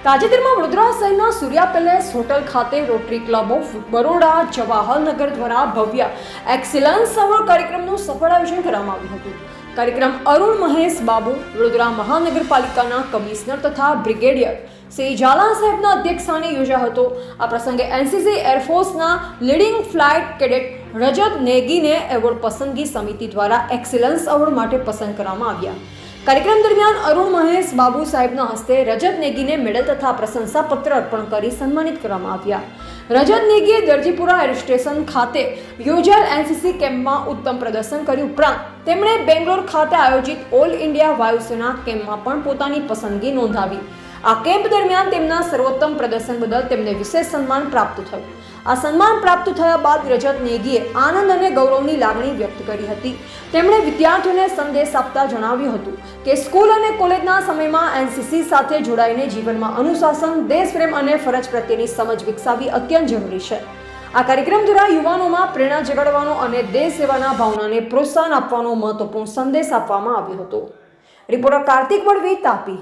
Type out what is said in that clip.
તાજેતરમાં વડોદરા શહેરના સૂર્યા palace hotel ખાતે rotary club of Baroda Jawahar Nagar દ્વારા ભવ્ય એક્સિલન્સ એવોર્ડ કાર્યક્રમનું સફળ આયોજન કરવામાં આવ્યું હતું. કાર્યક્રમ અરુણ મહેશ બાબુ, વડોદરા મહાનગરપાલિકાના કમિશનર તથા બ્રિગેડિયર શ્રી ઝાલા સાહેબના અધ્યક્ષસ્થાને યોજાયો હતો. આ પ્રસંગે એનસીસી એરફોર્સના લીડિંગ ફ્લાઇટ કેડેટ રજત નેગીને એવોર્ડ પસંદગી સમિતિ દ્વારા એક્સિલન્સ એવોર્ડ માટે પસંદ કરવામાં આવ્યા. કાર્યક્રમ દરમિયાન અરુણ મહેશ બાબુ સાહેબના હસ્તે રજત નેગીને મેડલ તથા પ્રશંસાપત્ર અર્પણ કરી સન્માનિત કરવામાં આવ્યા. રજત નેગીએ દરજીપુરા એર સ્ટેશન ખાતે યોજાયેલ એનસીસી કેમ્પમાં ઉત્તમ પ્રદર્શન કર્યું ઉપરાંત તેમણે બેંગ્લોર ખાતે આયોજિત ઓલ ઇન્ડિયા વાયુસેના કેમ્પમાં પણ પોતાની પસંદગી નોંધાવી. આ કેમ્પ દરમિયાન તેમના સર્વોત્તમ પ્રદર્શન બદલ તેમને વિશેષ સન્માન પ્રાપ્ત થયું. આ સન્માન પ્રાપ્ત થયા બાદ રજત નેગીએ આનંદ અને ગૌરવની લાગણી વ્યક્ત કરી હતી. તેમણે વિદ્યાર્થીઓને સંદેશ આપતા જણાવ્યું હતું કે સ્કૂલ અને કોલેજના સમયમાં એનસીસી સાથે જોડાઈને જીવનમાં અનુશાસન, દેશપ્રેમ અને ફરજ પ્રત્યેની સમજ વિકસાવવી અત્યંત જરૂરી છે. આ કાર્યક્રમ દ્વારા યુવાનોમાં પ્રેરણા જગાડવાનો અને દેશ સેવાના ભાવનાને પ્રોત્સાહન આપવાનો મહત્વપૂર્ણ સંદેશ આપવામાં આવ્યો હતો. રિપોર્ટર કાર્તિક વડવી, તાપી.